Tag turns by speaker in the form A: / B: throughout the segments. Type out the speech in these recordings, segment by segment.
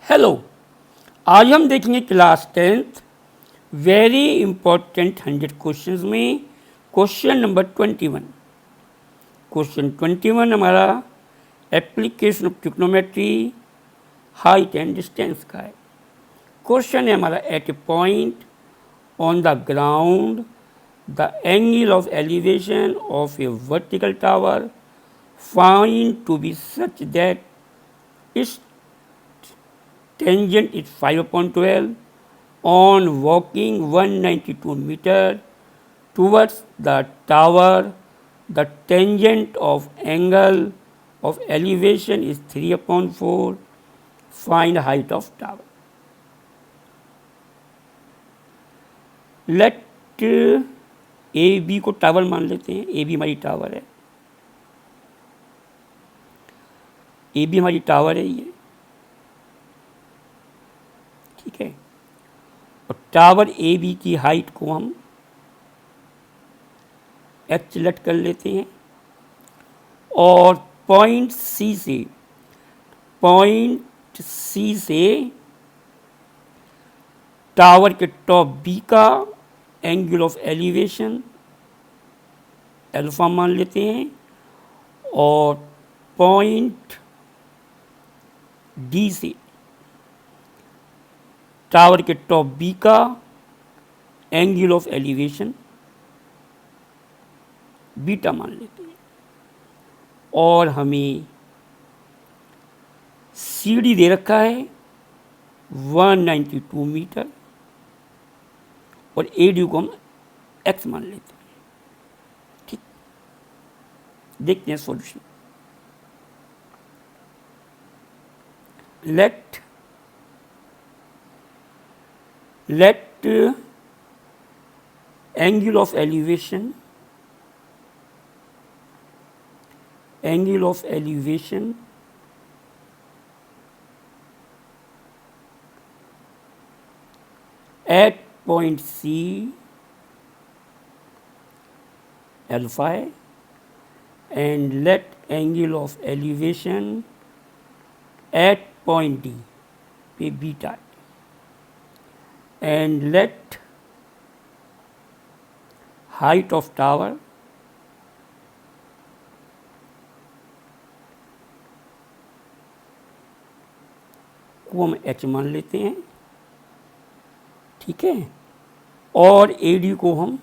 A: Hello, आज हम देखेंगे class 10th very important 100 questions में क्वेश्चन नंबर 21। क्वेश्चन 21 हमारा application of trigonometry height and distance का है। क्वेश्चन है हमारा at a point on the ground the angle of elevation of a vertical tower find to be such that it's tangent is 5/12 on walking 192 meter towards the tower. The tangent of angle of elevation is 3/4. Find height of tower. Let A B को tower मान लेते हैं। A B हमारी tower है, A B हमारी tower है ये, ठीक है। और टावर ए बी की हाइट को हम एच लेट कर लेते हैं और पॉइंट सी से टावर के टॉप बी का एंगल ऑफ एलिवेशन अल्फा मान लेते हैं और पॉइंट डी से टावर के टॉप बी का एंगल ऑफ एलिवेशन बीटा मान लेते हैं। और हमें सीडी दे रखा है 192 मीटर और एडी को हम एक्स मान लेते हैं, ठीक। देखते हैं solution. let angle of elevation at point C alpha है and let angle of elevation at point D पे बीटा है and let height of tower को हम h मान लेते हैं, ठीक है। और AD को हम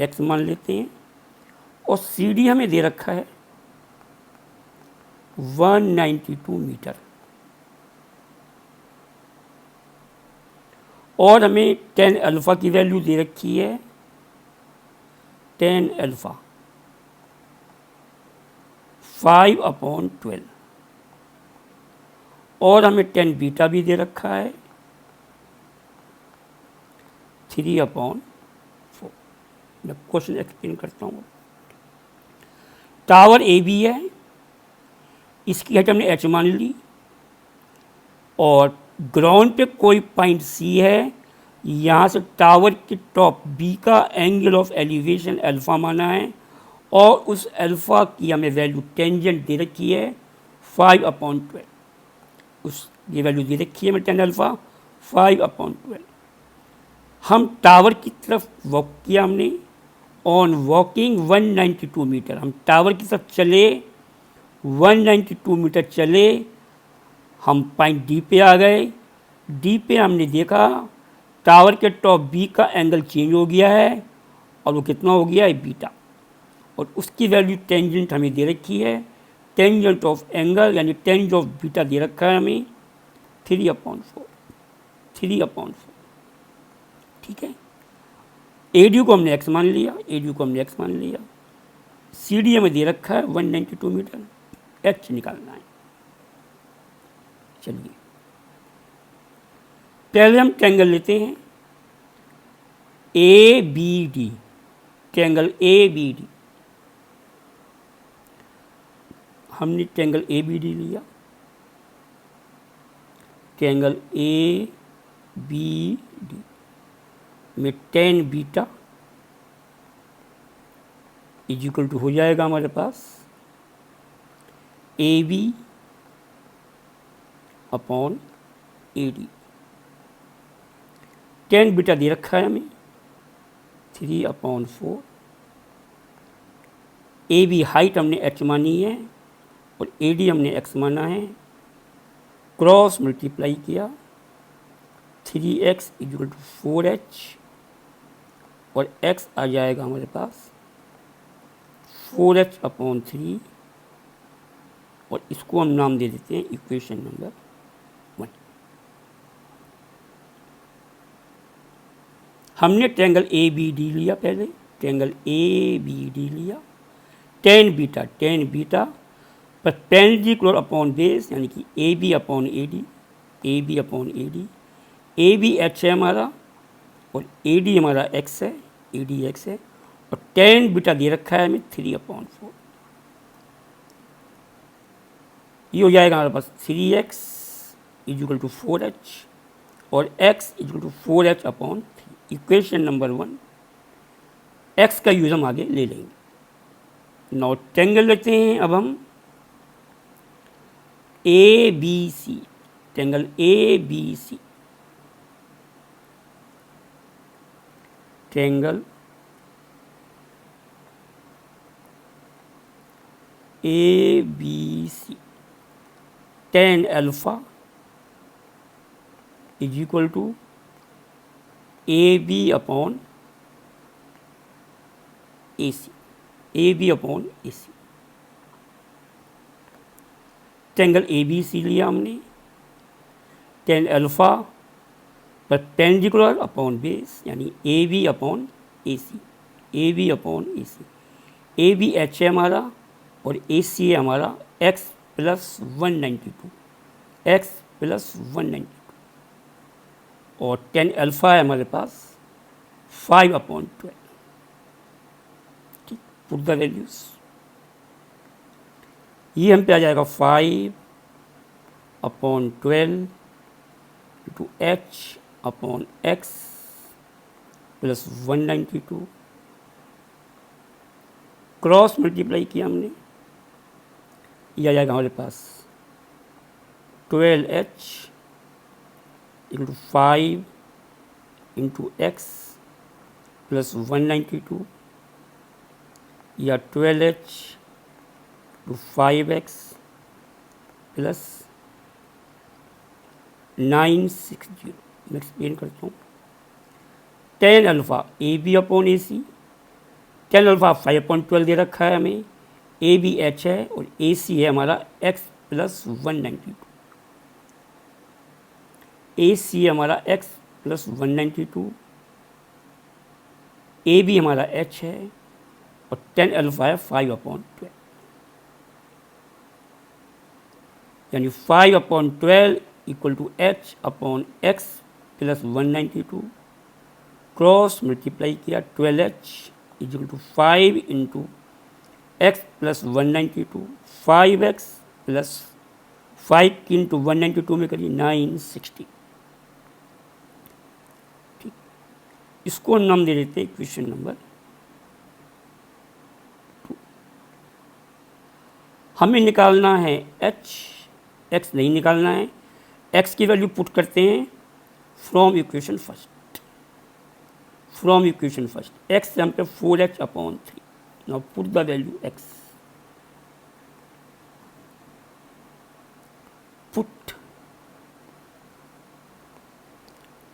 A: x मान लेते हैं और CD हमें दे रखा है 192 मीटर और हमें 10 अल्फ़ा की वैल्यू दे रखी है 10 अल्फ़ा 5/12 और हमें 10 बीटा भी दे रखा है 3/4। मैं क्वेश्चन एक्सप्लेन करता हूँ। टावर ए बी है, इसकी हाइट हमने एच मान ली और ग्राउंड पे कोई पॉइंट सी है, यहाँ से टावर के टॉप बी का एंगल ऑफ एलिवेशन अल्फ़ा माना है और उस अल्फ़ा की हमें वैल्यू टेंजेंट दे रखी है 5/12। उस ये वैल्यू दे रखी है हमें 10 अल्फ़ा 5/12। हम टावर की तरफ वॉक किया हमने ऑन वॉकिंग 192 मीटर। हम टावर की तरफ चले 192 मीटर चले, हम पॉइंट डी पे आ गए। डी पे हमने देखा टावर के टॉप बी का एंगल चेंज हो गया है और वो कितना हो गया है बीटा, और उसकी वैल्यू टेंजेंट हमें दे रखी है। टेंजेंट ऑफ एंगल यानी टेंजेंट ऑफ बीटा दे रखा है हमें 3/4, ठीक है। एडी को हमने एक्स मान लिया, सीडी हमें दे रखा है 192 मीटर, एच निकालना है। चलिए पहले हम ट्रायंगल लेते हैं A B D, triangle A B D. हमने ट्रायंगल ए बी डी लिया, ट्रायंगल ए बी डी में 10 बीटा इज इक्वल टू हो जाएगा हमारे पास A B upon A D. Ten beta दे रखा है हमें 3/4। ए बी हाइट हमने एच मानी है और ए डी हमने एक्स माना है। क्रॉस मल्टीप्लाई किया 3x = 4h और x आ जाएगा हमारे पास 4h/3 और इसको हम नाम दे देते हैं इक्वेशन नंबर 1। हमने ट्रायंगल ए बी डी लिया, पहले ट्रायंगल ए बी डी लिया। टेन बीटा पर पेंडिकुलर अपॉन बेस यानी कि A B upon A D, A B upon A D. A B H है हमारा और ए डी हमारा एक्स है, ए डी एक्स है और टेन बीटा दे रखा है हमें 3/4। ये हो जाएगा हमारे पास 3x = 4h और x = 4h/3। Equation number 1। x का यूज हम आगे ले लेंगे। नौ ट्रायंगल लेते हैं अब हम A B C, triangle A B C, triangle A B C. tan alpha = AB/AC, AB/AC। Triangle ABC लिया हमने। tan अल्फा पर पेंडिकुलर अपॉन बेस यानी AB/AC, AB/AC। AB H है हमारा और AC है हमारा x + 192, x + 192 और tan अल्फा है हमारे पास 5/12। ठीक, पुट द वैल्यूज। ये हम पे आ जाएगा 5/12 × h/x + 192। क्रॉस मल्टीप्लाई किया हमने, ये आ जाएगा हमारे पास 12h × 5 × x + 192 या 12h × 5x + 960। मैं एक्सप्लेन करता हूँ। tan alpha AB/AC, tan alpha 5/12 दे रखा है हमें। ए बी एच है और ए सी है हमारा x + 192, ए सी है हमारा x + 192। ए बी हमारा h है और tan अल्फा है 5/12 यानी 5/12 = h/x + 192। क्रॉस मल्टीप्लाई किया 12h = 5 × x + 192, 5x + 5 × 192 में करिए 960। ठीक, इसको हम नाम दे देते हैं इक्वेशन नंबर 2। हमें निकालना है h, x नहीं निकालना है। x की वैल्यू पुट करते हैं फ्रॉम इक्वेशन फर्स्ट, x हम पे 4h/3। Now put the value x. Put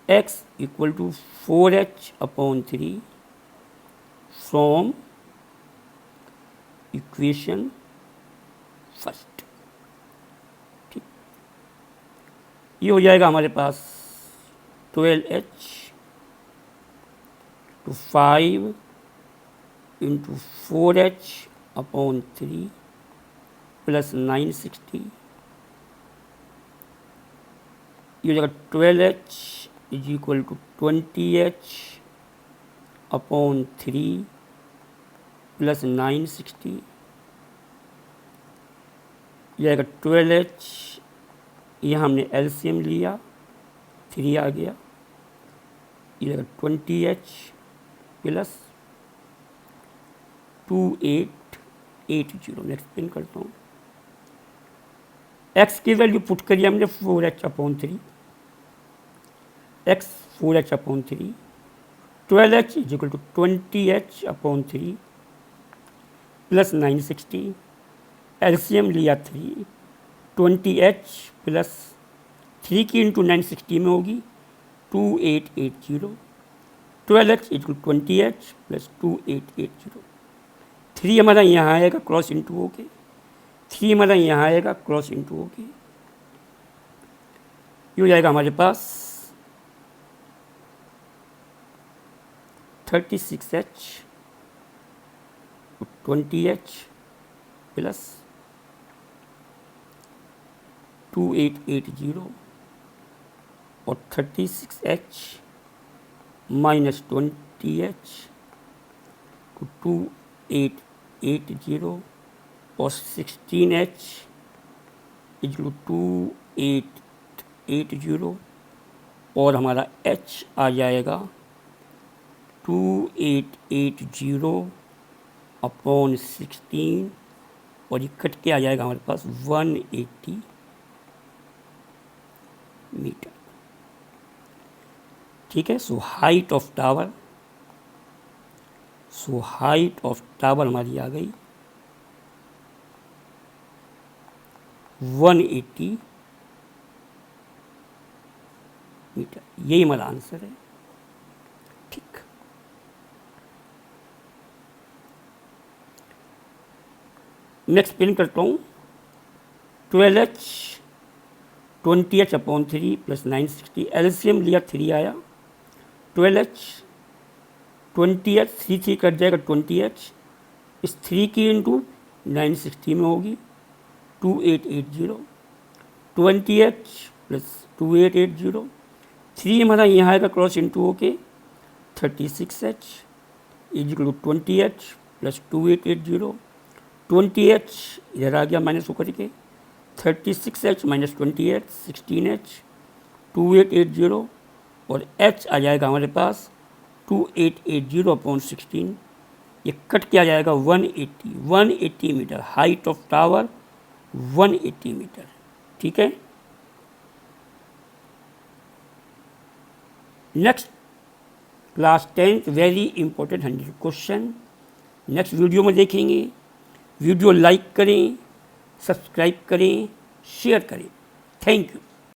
A: x = 4h/3 from equation first। ठीक, ये हो जाएगा हमारे पास 12h × 5 × 4h/3 + 960। ये हो जाएगा 12h = 20h/3 + 960। ये आएगा 12h, यहाँ हमने एलसीएम लिया 3 आ गया। ये आएगा 20h + 2880। मैं एक्सप्लेन करता हूँ। एक्स की वैल्यू पुट करिए हमने 4h/3, x 4h/3, 12h is equal to 20h/3 plus 960, LCM लिया 3, 20h प्लस 3 की इंटू 960 में होगी 2880, 12h इक्वल 20h प्लस 2880, 3 हमारा यहाँ आएगा क्रॉस इंटू हो के, 3 हमारा यहाँ आएगा क्रॉस इंटू हो के, ये हो जाएगा हमारे पास 36h 20h प्लस 2880 और 36h माइनस 20h 2880 और 16h इक्वल 2880 और हमारा h आ जाएगा 2880 अपॉन 16 और ये कट के आ जाएगा हमारे पास 180 मीटर। ठीक है, सो हाइट ऑफ टावर हमारी आ गई 180 मीटर, यही हमारा आंसर है। ठीक, नेक्स्ट प्रिंट करता हूँ 12h 20h/3 प्लस 960, एलसीएम लिया 3 आया, 12h 20h 3 कट जाएगा 20h, इस 3 की इंटू 960 में होगी 2880, 20h प्लस 2880, 3 हमारा यहाँ आएगा क्रॉस इंटू होके 36h equal to 20h plus 2880, 20h इधर आ गया माइनस होकर के 36h माइनस 20h 16h 2880 और h आ जाएगा हमारे पास 2880 अपॉन 16, ये कट किया जाएगा 180 metre, height of tower 180 metre. ठीक है, next class 10 very important 100 question next video में देखेंगे। वीडियो लाइक करें, सब्सक्राइब करें, शेयर करें। Thank you.